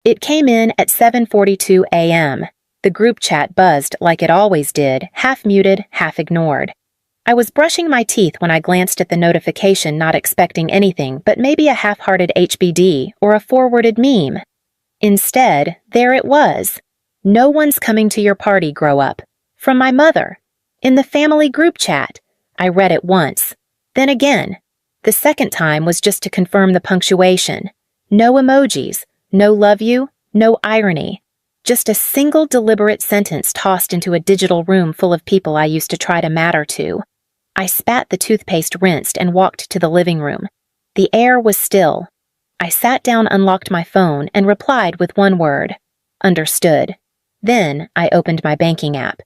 It came in at 7:42 a.m. The group chat buzzed like it always did, half muted, half ignored. I was brushing my teeth when I glanced at the notification, not expecting anything but maybe a half-hearted HBD or a forwarded meme. Instead, there it was. "No one's coming to your party, grow up." From my mother. In the family group chat. I read it once. Then again. The second time was just to confirm the punctuation. No emojis, no love you, no irony. Just a single deliberate sentence tossed into a digital room full of people I used to try to matter to. I spat the toothpaste rinsed and walked to the living room. The air was still. I sat down, unlocked my phone, and replied with one word. Understood. Then I opened my banking app.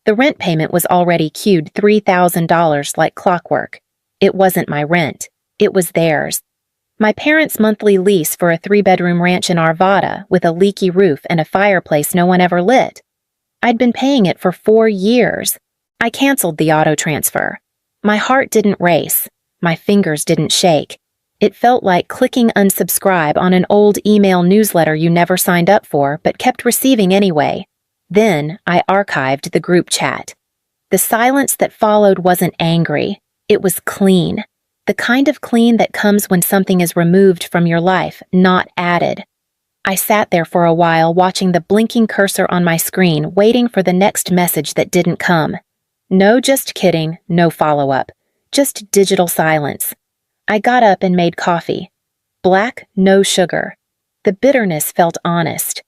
The rent payment was already queued $3,000 like clockwork. It wasn't my rent. It was theirs. My parents' monthly lease for a 3-bedroom ranch in Arvada with a leaky roof and a fireplace no one ever lit. I'd been paying it for 4 years. I canceled the auto transfer. My heart didn't race. My fingers didn't shake. It felt like clicking unsubscribe on an old email newsletter you never signed up for but kept receiving anyway. Then I archived the group chat. The silence that followed wasn't angry. It was clean. The kind of clean that comes when something is removed from your life, not added. I sat there for a while watching the blinking cursor on my screen, waiting for the next message that didn't come. No just kidding, no follow-up. Just digital silence. I got up and made coffee. Black, no sugar. The bitterness felt honest.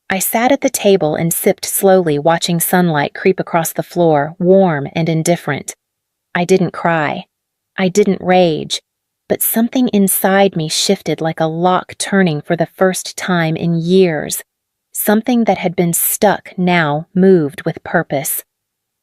I sat at the table and sipped slowly, watching sunlight creep across the floor, warm and indifferent. I didn't cry. I didn't rage. But something inside me shifted like a lock turning for the first time in years. Something that had been stuck now moved with purpose.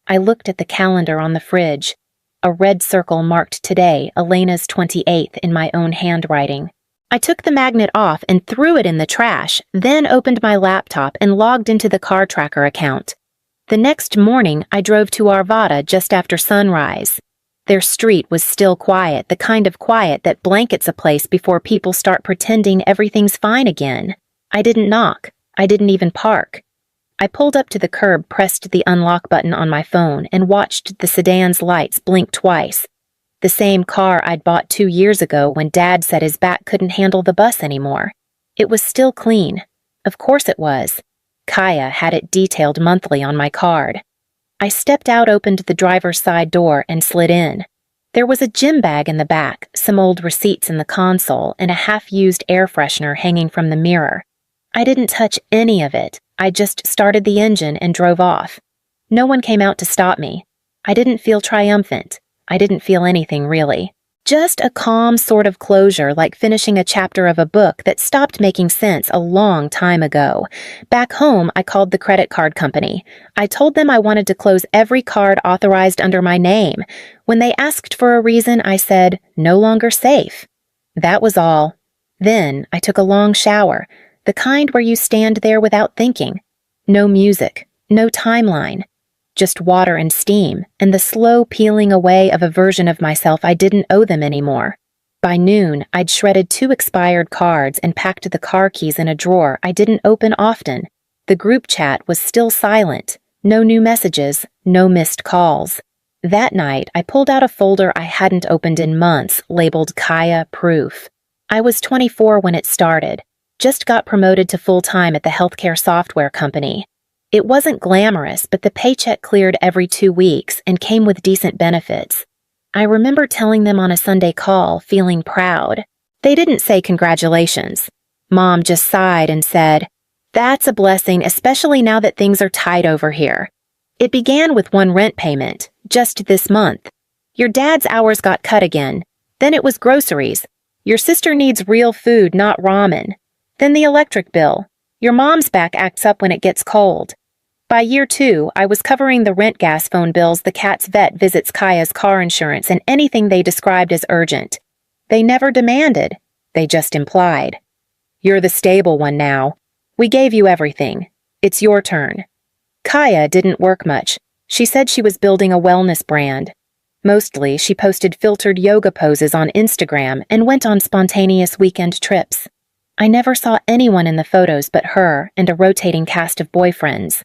I looked at the calendar on the fridge. A red circle marked today, Elena's 28th, in my own handwriting. I took the magnet off and threw it in the trash, then opened my laptop and logged into the car tracker account. The next morning, I drove to Arvada just after sunrise. Their street was still quiet, the kind of quiet that blankets a place before people start pretending everything's fine again. I didn't knock. I didn't even park. I pulled up to the curb, pressed the unlock button on my phone, and watched the sedan's lights blink twice. The same car I'd bought 2 years ago when Dad said his back couldn't handle the bus anymore. It was still clean. Of course it was. Kaya had it detailed monthly on my card. I stepped out, opened the driver's side door, and slid in. There was a gym bag in the back, some old receipts in the console, and a half-used air freshener hanging from the mirror. I didn't touch any of it. I just started the engine and drove off. No one came out to stop me. I didn't feel triumphant. I didn't feel anything, really. Just a calm sort of closure, like finishing a chapter of a book that stopped making sense a long time ago. Back home, I called the credit card company. I told them I wanted to close every card authorized under my name. When they asked for a reason, I said, "No longer safe." That was all. Then I took a long shower, the kind where you stand there without thinking. No music, no timeline. Just water and steam, and the slow peeling away of a version of myself I didn't owe them anymore. By noon, I'd shredded 2 expired cards and packed the car keys in a drawer I didn't open often. The group chat was still silent. No new messages, no missed calls. That night, I pulled out a folder I hadn't opened in months, labeled Kaya Proof. I was 24 when it started. Just got promoted to full-time at the healthcare software company. It wasn't glamorous, but the paycheck cleared every 2 weeks and came with decent benefits. I remember telling them on a Sunday call, feeling proud. They didn't say congratulations. Mom just sighed and said, "That's a blessing, especially now that things are tight over here. It began with 1 rent payment, just this month. Your dad's hours got cut again. Then it was groceries. Your sister needs real food, not ramen. Then the electric bill. Your mom's back acts up when it gets cold." By year 2, I was covering the rent, gas, phone bills, the cat's vet visits, Kaya's car insurance, and anything they described as urgent. They never demanded. They just implied. "You're the stable one now. We gave you everything. It's your turn." Kaya didn't work much. She said she was building a wellness brand. Mostly, she posted filtered yoga poses on Instagram and went on spontaneous weekend trips. I never saw anyone in the photos but her and a rotating cast of boyfriends.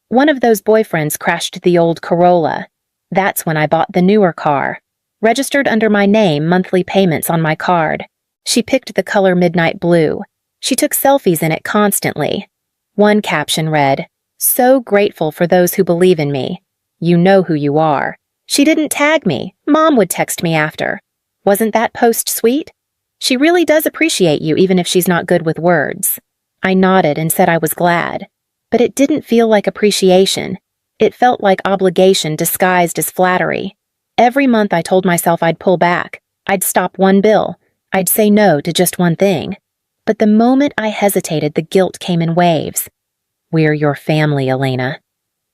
One of those boyfriends crashed the old Corolla. That's when I bought the newer car. Registered under my name, monthly payments on my card. She picked the color midnight blue. She took selfies in it constantly. One caption read, "So grateful for those who believe in me. You know who you are." She didn't tag me. Mom would text me after. Wasn't that post sweet? She really does appreciate you even if she's not good with words. I nodded and said I was glad. But it didn't feel like appreciation. It felt like obligation disguised as flattery. Every month I told myself I'd pull back. I'd stop one bill. I'd say no to just one thing. But the moment I hesitated, the guilt came in waves. We're your family, Elena.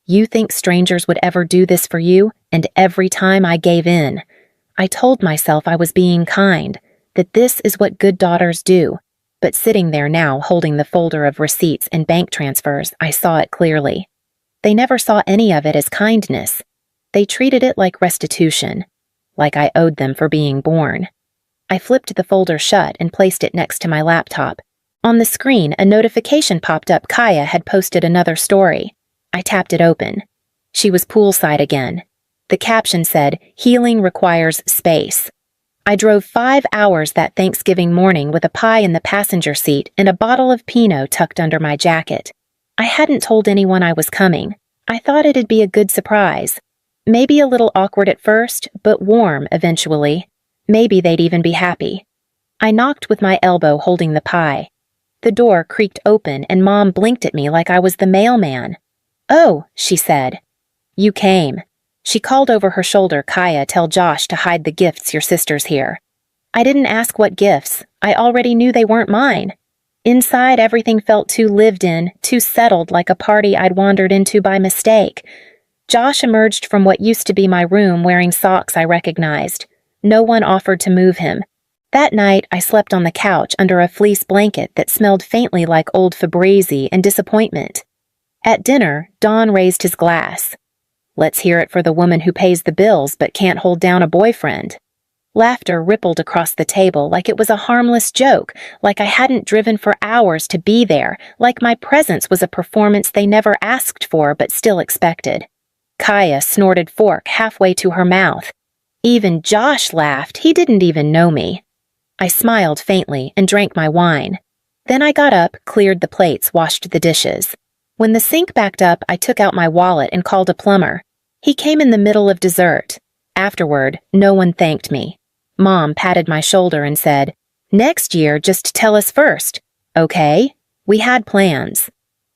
You think strangers would ever do this for you? And every time I gave in. I told myself I was being kind, that this is what good daughters do. But sitting there now, holding the folder of receipts and bank transfers, I saw it clearly. They never saw any of it as kindness. They treated it like restitution, like I owed them for being born. I flipped the folder shut and placed it next to my laptop. On the screen, a notification popped up. Kaya had posted another story. I tapped it open. She was poolside again. The caption said, "Healing requires space." I drove 5 hours that Thanksgiving morning with a pie in the passenger seat and a bottle of Pinot tucked under my jacket. I hadn't told anyone I was coming. I thought it'd be a good surprise. Maybe a little awkward at first, but warm eventually. Maybe they'd even be happy. I knocked with my elbow holding the pie. The door creaked open and Mom blinked at me like I was the mailman. "Oh," she said. "You came." She called over her shoulder, "Kaya, tell Josh to hide the gifts, your sister's here." I didn't ask what gifts. I already knew they weren't mine. Inside, everything felt too lived in, too settled, like a party I'd wandered into by mistake. Josh emerged from what used to be my room wearing socks I recognized. No one offered to move him. That night, I slept on the couch under a fleece blanket that smelled faintly like old Febreze and disappointment. At dinner, Don raised his glass. Let's hear it for the woman who pays the bills but can't hold down a boyfriend. Laughter rippled across the table like it was a harmless joke, like I hadn't driven for hours to be there, like my presence was a performance they never asked for but still expected. Kaya snorted fork halfway to her mouth. Even Josh laughed. He didn't even know me. I smiled faintly and drank my wine. Then I got up, cleared the plates, washed the dishes. When the sink backed up, I took out my wallet and called a plumber. He came in the middle of dessert. Afterward, no one thanked me. Mom patted my shoulder and said, "Next year, just tell us first." Okay? We had plans.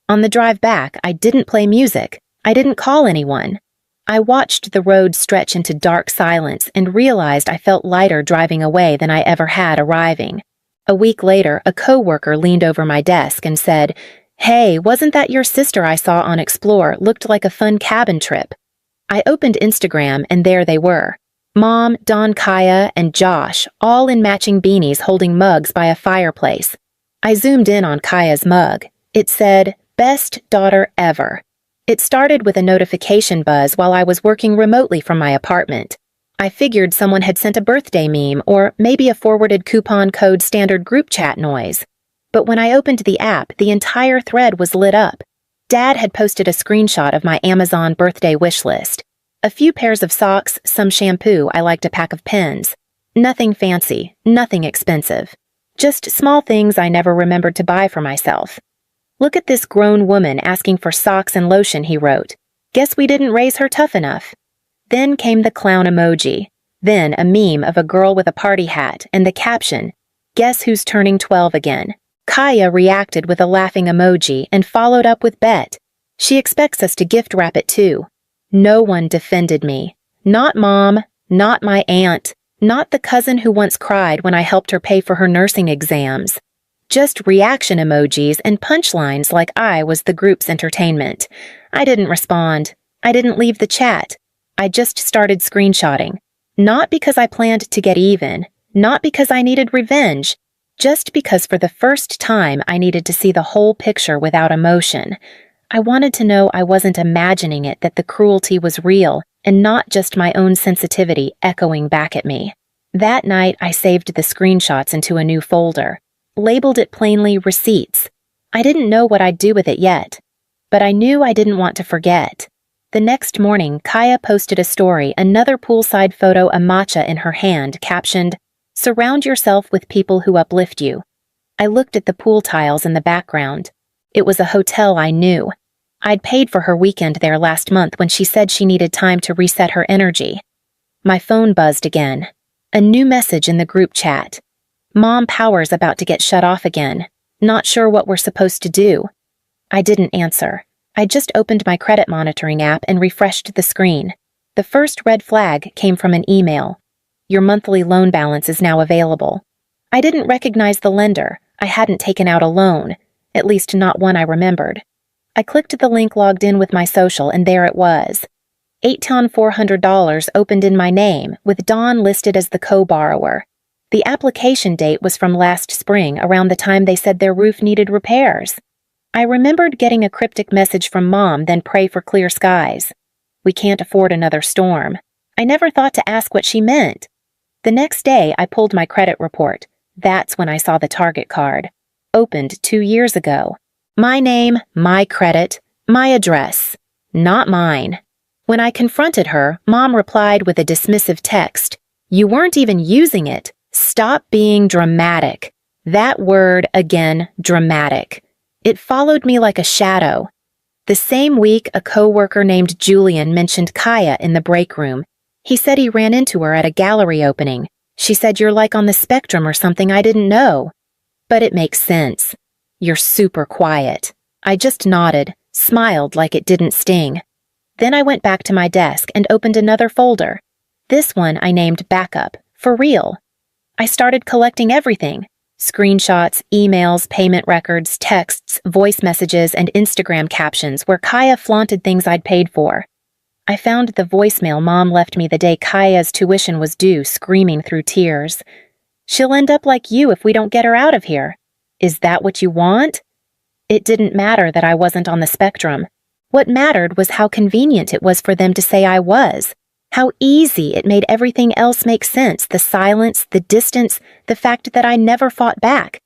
On the drive back, I didn't play music. I didn't call anyone. I watched the road stretch into dark silence and realized I felt lighter driving away than I ever had arriving. A week later, a coworker leaned over my desk and said, "Hey, wasn't that your sister I saw on Explore? Looked like a fun cabin trip." I opened Instagram and there they were. Mom, Don, Kaya, and Josh, all in matching beanies holding mugs by a fireplace. I zoomed in on Kaya's mug. It said, "Best daughter ever." It started with a notification buzz while I was working remotely from my apartment. I figured someone had sent a birthday meme or maybe a forwarded coupon code standard group chat noise. But when I opened the app, the entire thread was lit up. Dad had posted a screenshot of my Amazon birthday wish list. A few pairs of socks, some shampoo, I liked a pack of pens. Nothing fancy, nothing expensive. Just small things I never remembered to buy for myself. "Look at this grown woman asking for socks and lotion," he wrote. "Guess we didn't raise her tough enough." Then came the clown emoji. Then a meme of a girl with a party hat and the caption, "Guess who's turning 12 again?" Kaya reacted with a laughing emoji and followed up with bet. She expects us to gift wrap it too. No one defended me. Not Mom, not my aunt, not the cousin who once cried when I helped her pay for her nursing exams. Just reaction emojis and punchlines like I was the group's entertainment. I didn't respond. I didn't leave the chat. I just started screenshotting. Not because I planned to get even, not because I needed revenge, just because for the first time I needed to see the whole picture without emotion. I wanted to know I wasn't imagining it, that the cruelty was real and not just my own sensitivity echoing back at me. That night, I saved the screenshots into a new folder. labeled it plainly receipts. I didn't know what I'd do with it yet, but I knew I didn't want to forget. The next morning, Kaya posted a story, another poolside photo, a matcha in her hand, captioned, "Surround yourself with people who uplift you." I looked at the pool tiles in the background. It was a hotel I knew. I'd paid for her weekend there last month when she said she needed time to reset her energy. My phone buzzed again. A new message in the group chat. "Mom, power's about to get shut off again. Not sure what we're supposed to do." I didn't answer. I just opened my credit monitoring app and refreshed the screen. The first red flag came from an email. "Your monthly loan balance is now available." I didn't recognize the lender. I hadn't taken out a loan, at least not one I remembered. I clicked the link, logged in with my social, and there it was. $8,400 opened in my name, with Dawn listed as the co-borrower. The application date was from last spring, around the time they said their roof needed repairs. I remembered getting a cryptic message from Mom, then pray for clear skies. "We can't afford another storm." I never thought to ask what she meant. The next day, I pulled my credit report. That's when I saw the Target card. Opened 2 years ago. My name, my credit, my address. Not mine. When I confronted her, Mom replied with a dismissive text. "You weren't even using it. Stop being dramatic." That word again, dramatic. It followed me like a shadow. The same week, a coworker named Julian mentioned Kaya in the break room. He said he ran into her at a gallery opening. She said, "You're like on the spectrum or something I didn't know." But it makes sense. "You're super quiet." I just nodded, smiled like it didn't sting. Then I went back to my desk and opened another folder. This one I named Backup, for real. I started collecting everything. Screenshots, emails, payment records, texts, voice messages, and Instagram captions where Kaya flaunted things I'd paid for. I found the voicemail Mom left me the day Kaya's tuition was due, screaming through tears. "She'll end up like you if we don't get her out of here. Is that what you want?" It didn't matter that I wasn't on the spectrum. What mattered was how convenient it was for them to say I was. How easy it made everything else make sense, the silence, the distance, the fact that I never fought back.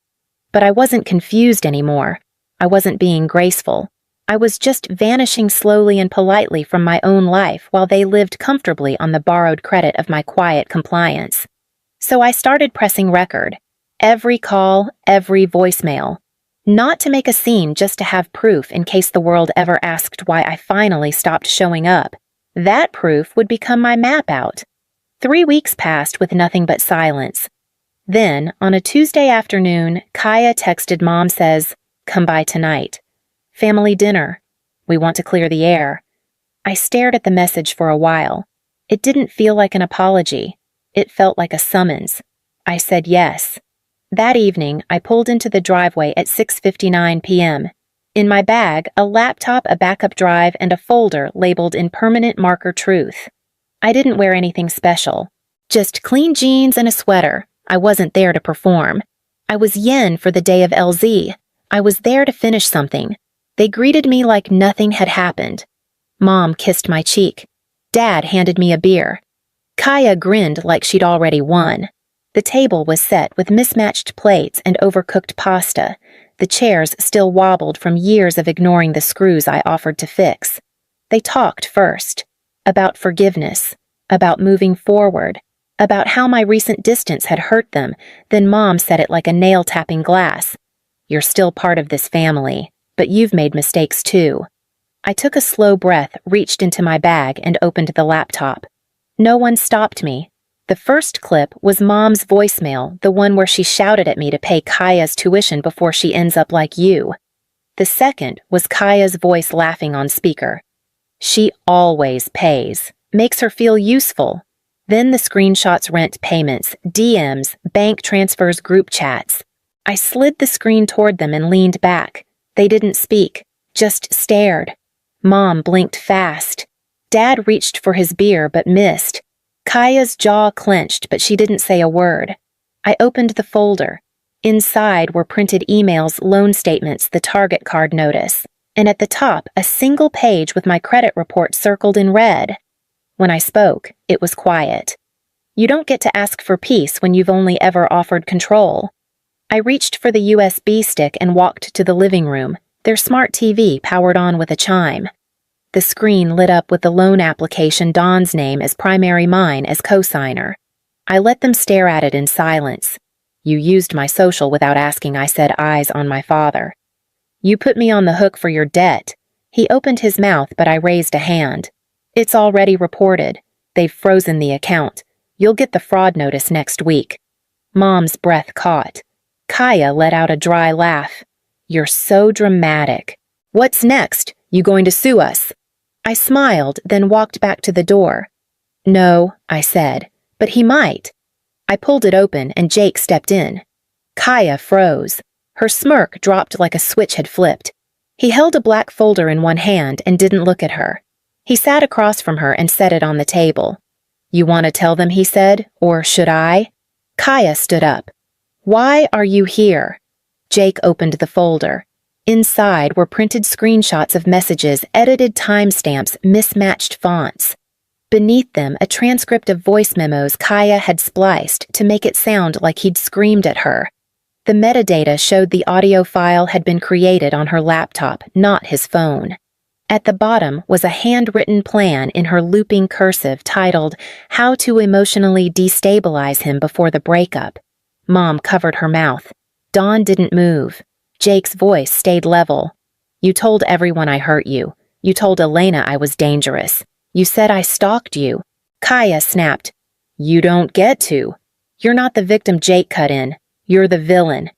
But I wasn't confused anymore. I wasn't being graceful. I was just vanishing slowly and politely from my own life while they lived comfortably on the borrowed credit of my quiet compliance. So I started pressing record. Every call, every voicemail. Not to make a scene, just to have proof in case the world ever asked why I finally stopped showing up. That proof would become my map out. 3 weeks passed with nothing but silence. Then, on a Tuesday afternoon, Kaya texted Mom, says, "Come by tonight. Family dinner. We want to clear the air." I stared at the message for a while. It didn't feel like an apology. It felt like a summons. I said yes. That evening, I pulled into the driveway at 6:59 p.m. In my bag, a laptop, a backup drive, and a folder labeled in permanent marker truth. I didn't wear anything special. Just clean jeans and a sweater. I wasn't there to perform. I was yen for the day of LZ. I was there to finish something. They greeted me like nothing had happened. Mom kissed my cheek. Dad handed me a beer. Kaya grinned like she'd already won. The table was set with mismatched plates and overcooked pasta. The chairs still wobbled from years of ignoring the screws I offered to fix. They talked first. About forgiveness. About moving forward. About how my recent distance had hurt them. Then Mom said it like a nail tapping glass. "You're still part of this family, but you've made mistakes too." I took a slow breath, reached into my bag, and opened the laptop. No one stopped me. The first clip was Mom's voicemail, the one where she shouted at me to pay Kaya's tuition before she ends up like you. The second was Kaya's voice laughing on speaker. "She always pays. Makes her feel useful." Then the screenshots, rent payments, DMs, bank transfers, group chats. I slid the screen toward them and leaned back. They didn't speak, just stared. Mom blinked fast. Dad reached for his beer but missed. Kaya's jaw clenched, but she didn't say a word. I opened the folder. Inside were printed emails, loan statements, the Target card notice, and at the top, a single page with my credit report circled in red. When I spoke, it was quiet. You don't get to ask for peace when you've only ever offered control. I reached for the USB stick and walked to the living room, their smart TV powered on with a chime. The screen lit up with the loan application Dawn's name as primary, mine as co-signer. I let them stare at it in silence. "You used my social without asking," I said, eyes on my father. "You put me on the hook for your debt." He opened his mouth, but I raised a hand. "It's already reported. They've frozen the account. You'll get the fraud notice next week." Mom's breath caught. Kaya let out a dry laugh. "You're so dramatic. What's next? You going to sue us?" I smiled, then walked back to the door. "No," I said, "but he might." I pulled it open and Jake stepped in. Kaya froze. Her smirk dropped like a switch had flipped. He held a black folder in one hand and didn't look at her. He sat across from her and set it on the table. "You want to tell them," he said, "or should I?" Kaya stood up. "Why are you here?" Jake opened the folder. Inside were printed screenshots of messages, edited timestamps, mismatched fonts. Beneath them, a transcript of voice memos Kaya had spliced to make it sound like he'd screamed at her. The metadata showed the audio file had been created on her laptop, not his phone. At the bottom was a handwritten plan in her looping cursive titled, "How to Emotionally Destabilize Him Before the Breakup." Mom covered her mouth. Dawn didn't move. Jake's voice stayed level. "You told everyone I hurt you. You told Elena I was dangerous. You said I stalked you." Kaya snapped. "You don't get to. You're not the victim Jake cut in. You're the villain.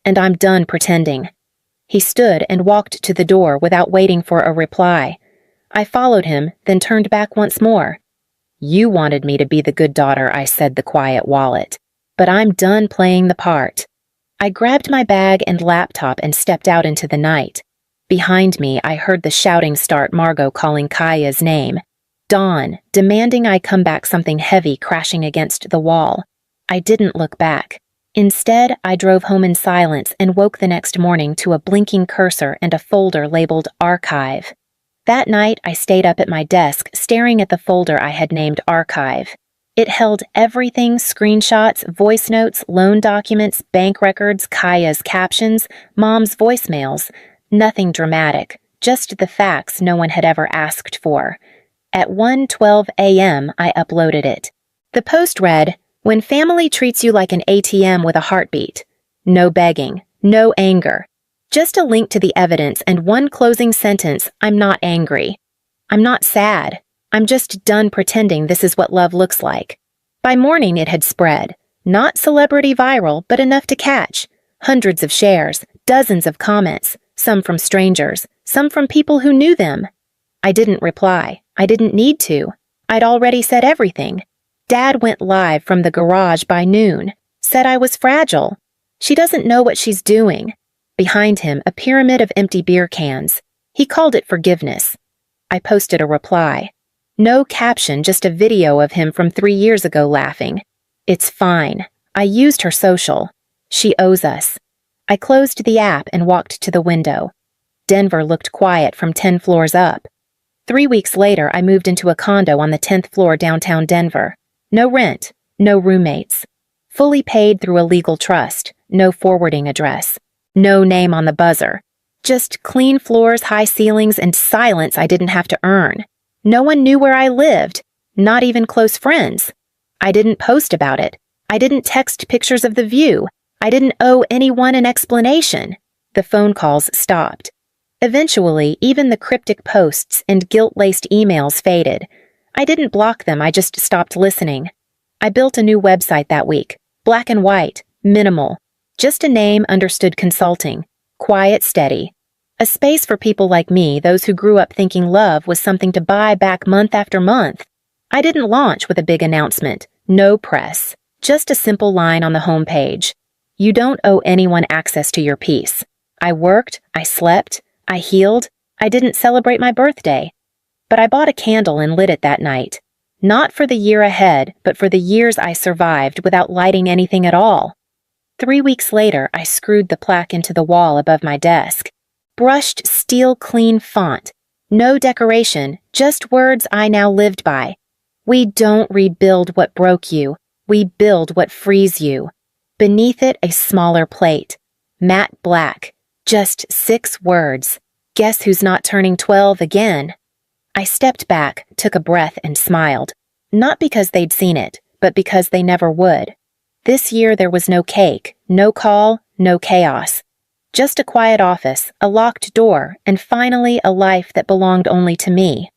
And I'm done pretending." He stood and walked to the door without waiting for a reply. I followed him, then turned back once more. "You wanted me to be the good daughter," I said, the quiet wallet. "But I'm done playing the part." I grabbed my bag and laptop and stepped out into the night. Behind me, I heard the shouting start, Margot calling Kaya's name. Dawn, demanding I come back, something heavy crashing against the wall. I didn't look back. Instead, I drove home in silence and woke the next morning to a blinking cursor and a folder labeled Archive. That night, I stayed up at my desk, staring at the folder I had named Archive. It held everything: screenshots, voice notes, loan documents, bank records, Kaya's captions, Mom's voicemails. Nothing dramatic, just the facts no one had ever asked for. At 1:12 a.m., I uploaded it. The post read, "When family treats you like an ATM with a heartbeat. No begging, no anger. Just a link to the evidence and one closing sentence: I'm not angry. I'm not sad. I'm just done pretending this is what love looks like." By morning it had spread. Not celebrity viral, but enough to catch. Hundreds of shares, dozens of comments, some from strangers, some from people who knew them. I didn't reply. I didn't need to. I'd already said everything. Dad went live from the garage by noon, said I was fragile. She doesn't know what she's doing. Behind him, a pyramid of empty beer cans. He called it forgiveness. I posted a reply. No caption, just a video of him from 3 years ago laughing. "It's fine. I used her social. She owes us." I closed the app and walked to the window. Denver looked quiet from 10 floors up. 3 weeks later, I moved into a condo on the 10th floor downtown Denver. No rent, no roommates. Fully paid through a legal trust, no forwarding address. No name on the buzzer. Just clean floors, high ceilings, and silence I didn't have to earn. No one knew where I lived, not even close friends. I didn't post about it. I didn't text pictures of the view. I didn't owe anyone an explanation. The phone calls stopped. Eventually, even the cryptic posts and guilt-laced emails faded. I didn't block them, I just stopped listening. I built a new website that week. Black and white, minimal. Just a name, understood consulting. Quiet, steady. A space for people like me, those who grew up thinking love was something to buy back month after month. I didn't launch with a big announcement. No press. Just a simple line on the homepage. You don't owe anyone access to your peace. I worked, I slept, I healed. I didn't celebrate my birthday. But I bought a candle and lit it that night. Not for the year ahead, but for the years I survived without lighting anything at all. 3 weeks later, I screwed the plaque into the wall above my desk. Brushed steel clean font. No decoration, just words I now lived by. We don't rebuild what broke you. We build what frees you. Beneath it, a smaller plate. Matte black. Just 6 words. Guess who's not turning 12 again? I stepped back, took a breath, and smiled. Not because they'd seen it, but because they never would. This year there was no cake, no call, no chaos. Just a quiet office, a locked door, and finally a life that belonged only to me.